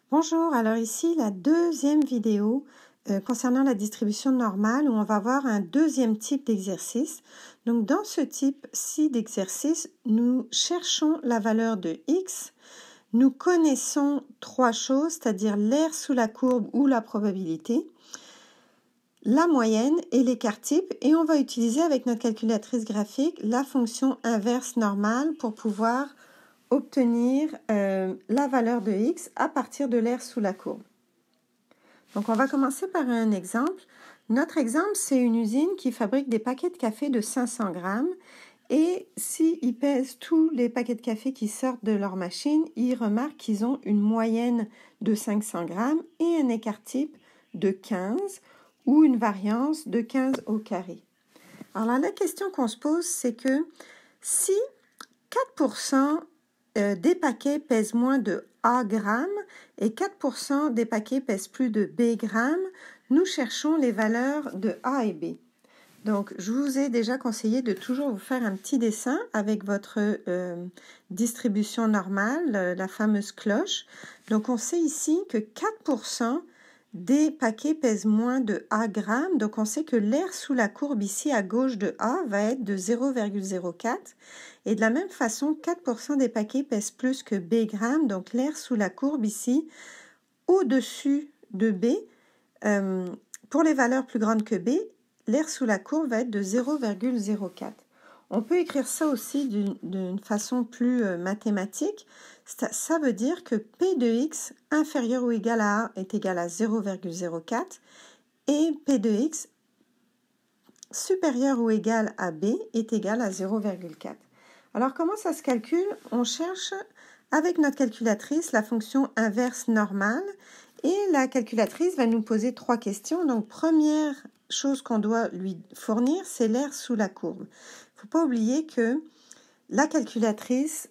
Bonjour, alors ici la deuxième vidéo concernant la distribution normale où on va voir un deuxième type d'exercice. Donc dans ce type-ci d'exercice, nous cherchons la valeur de x. Nous connaissons trois choses, c'est-à-dire l'aire sous la courbe ou la probabilité, la moyenne et l'écart type, et on va utiliser avec notre calculatrice graphique la fonction inverse normale pour pouvoir obtenir la valeur de x à partir de l'aire sous la courbe. Donc on va commencer par un exemple. Notre exemple, c'est une usine qui fabrique des paquets de café de 500 grammes et s'ils pèsent tous les paquets de café qui sortent de leur machine, ils remarquent qu'ils ont une moyenne de 500 grammes et un écart type de 15 ou une variance de 15 au carré. Alors là, la question qu'on se pose, c'est que si 4% des paquets pèsent moins de A grammes et 4% des paquets pèsent plus de B grammes, nous cherchons les valeurs de A et B. Donc, je vous ai déjà conseillé de toujours vous faire un petit dessin avec votre distribution normale, la fameuse cloche. Donc, on sait ici que 4% des paquets pèsent moins de A grammes. Donc, on sait que l'aire sous la courbe ici à gauche de A va être de 0,04. Et de la même façon, 4% des paquets pèsent plus que B grammes. Donc, l'aire sous la courbe ici, au-dessus de B, pour les valeurs plus grandes que B, l'aire sous la courbe va être de 0,04. On peut écrire ça aussi d'une façon plus mathématique. Ça veut dire que P de x inférieur ou égal à A est égal à 0,04 et P de x supérieur ou égal à B est égal à 0,4. Alors comment ça se calcule? On cherche avec notre calculatrice la fonction inverse normale et la calculatrice va nous poser trois questions. Donc première chose qu'on doit lui fournir, c'est l'aire sous la courbe. Il ne faut pas oublier que la calculatrice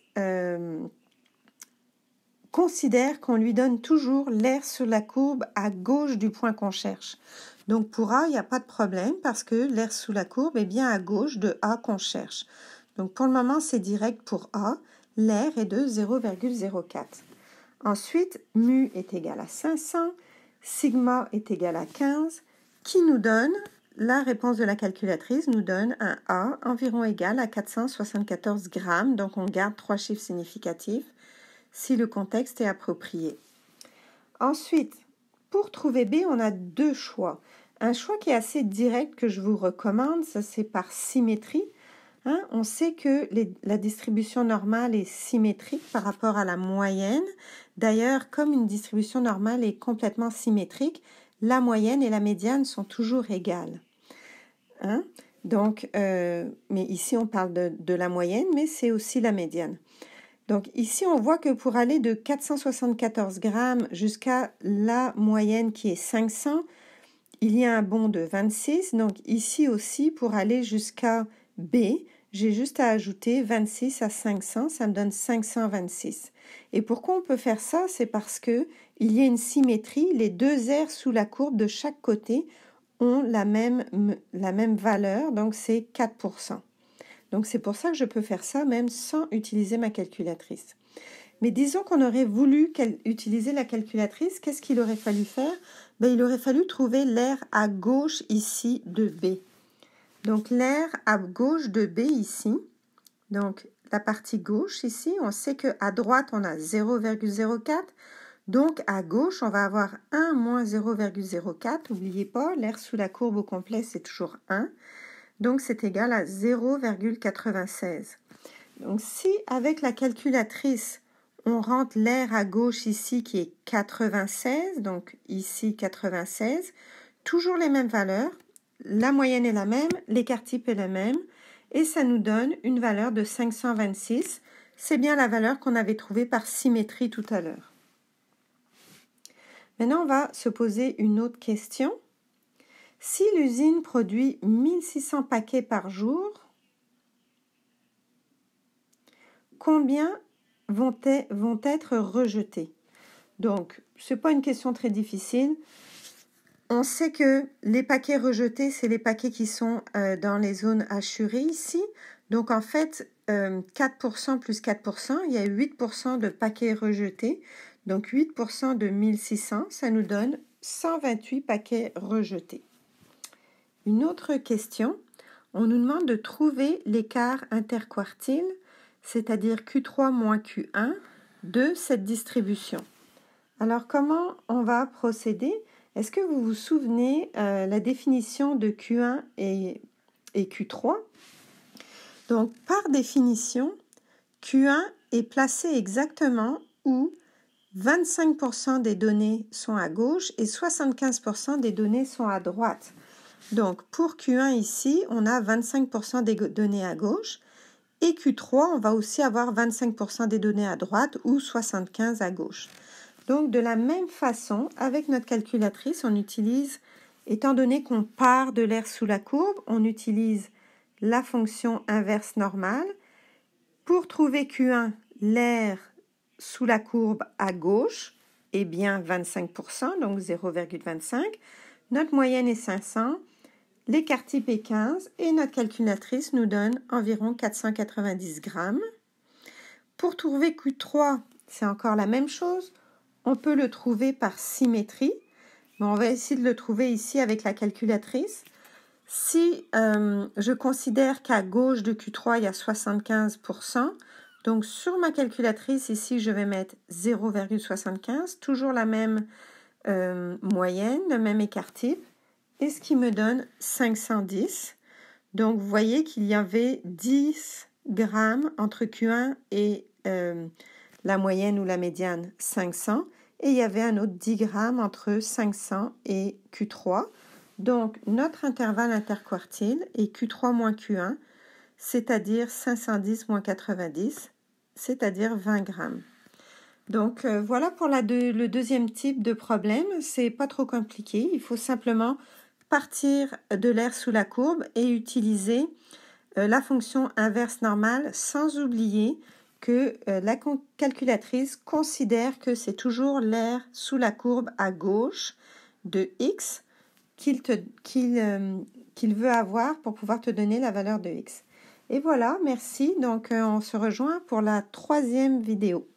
considère qu'on lui donne toujours l'aire sous la courbe à gauche du point qu'on cherche. Donc pour A, il n'y a pas de problème parce que l'aire sous la courbe est bien à gauche de A qu'on cherche. Donc pour le moment, c'est direct pour A. L'aire est de 0,04. Ensuite, mu est égal à 500, sigma est égal à 15, qui nous donne, la réponse de la calculatrice nous donne un A environ égal à 474 grammes. Donc on garde trois chiffres significatifs si le contexte est approprié. Ensuite, pour trouver B, on a deux choix. Un choix qui est assez direct que je vous recommande, ça c'est par symétrie. On sait que la distribution normale est symétrique par rapport à la moyenne. D'ailleurs, comme une distribution normale est complètement symétrique, la moyenne et la médiane sont toujours égales. Donc, mais ici on parle de la moyenne, mais c'est aussi la médiane. Donc ici, on voit que pour aller de 474 grammes jusqu'à la moyenne qui est 500, il y a un bond de 26. Donc ici aussi, pour aller jusqu'à B, j'ai juste à ajouter 26 à 500, ça me donne 526. Et pourquoi on peut faire ça? C'est parce que il y a une symétrie, les deux aires sous la courbe de chaque côté ont la même valeur, donc c'est 4%. Donc c'est pour ça que je peux faire ça même sans utiliser ma calculatrice. Mais disons qu'on aurait voulu utiliser la calculatrice, qu'est-ce qu'il aurait fallu faire? Il aurait fallu trouver l'aire à gauche ici de B. Donc l'aire à gauche de B ici, donc la partie gauche ici, on sait qu'à droite on a 0,04, donc à gauche on va avoir 1 moins 0,04, n'oubliez pas, l'aire sous la courbe au complet c'est toujours 1. Donc, c'est égal à 0,96. Donc, si avec la calculatrice, on rentre l'aire à gauche ici qui est 96, donc ici 96, toujours les mêmes valeurs, la moyenne est la même, l'écart type est le même, et ça nous donne une valeur de 526. C'est bien la valeur qu'on avait trouvée par symétrie tout à l'heure. Maintenant, on va se poser une autre question. Si l'usine produit 1600 paquets par jour, combien vont être rejetés? Donc, ce n'est pas une question très difficile. On sait que les paquets rejetés, c'est les paquets qui sont dans les zones hachurées ici. Donc en fait, 4% plus 4%, il y a 8% de paquets rejetés. Donc 8% de 1600, ça nous donne 128 paquets rejetés. Une autre question, on nous demande de trouver l'écart interquartile, c'est-à-dire Q3 moins Q1, de cette distribution. Alors comment on va procéder? Est-ce que vous vous souvenez la définition de Q1 et Q3? Donc par définition, Q1 est placé exactement où 25% des données sont à gauche et 75% des données sont à droite. Donc pour Q1 ici, on a 25% des données à gauche et Q3, on va aussi avoir 25% des données à droite ou 75% à gauche. Donc de la même façon, avec notre calculatrice, on utilise, étant donné qu'on part de l'aire sous la courbe, on utilise la fonction inverse normale. Pour trouver Q1, l'aire sous la courbe à gauche est bien 25%, donc 0,25. Notre moyenne est 500, l'écart type est 15 et notre calculatrice nous donne environ 490 grammes. Pour trouver Q3, c'est encore la même chose. On peut le trouver par symétrie, mais on va essayer de le trouver ici avec la calculatrice. Si je considère qu'à gauche de Q3, il y a 75%, donc sur ma calculatrice, ici, je vais mettre 0,75, toujours la même moyenne, le même écart type, et ce qui me donne 510. Donc, vous voyez qu'il y avait 10 grammes entre Q1 et la moyenne ou la médiane 500, et il y avait un autre 10 grammes entre 500 et Q3. Donc, notre intervalle interquartile est Q3 moins Q1, c'est-à-dire 510 moins 90, c'est-à-dire 20 grammes. Donc, voilà pour le deuxième type de problème. C'est pas trop compliqué. Il faut simplement partir de l'aire sous la courbe et utiliser la fonction inverse normale sans oublier que la calculatrice considère que c'est toujours l'aire sous la courbe à gauche de x qu'il veut avoir pour pouvoir te donner la valeur de x. Et voilà, merci. Donc, on se rejoint pour la 3e vidéo.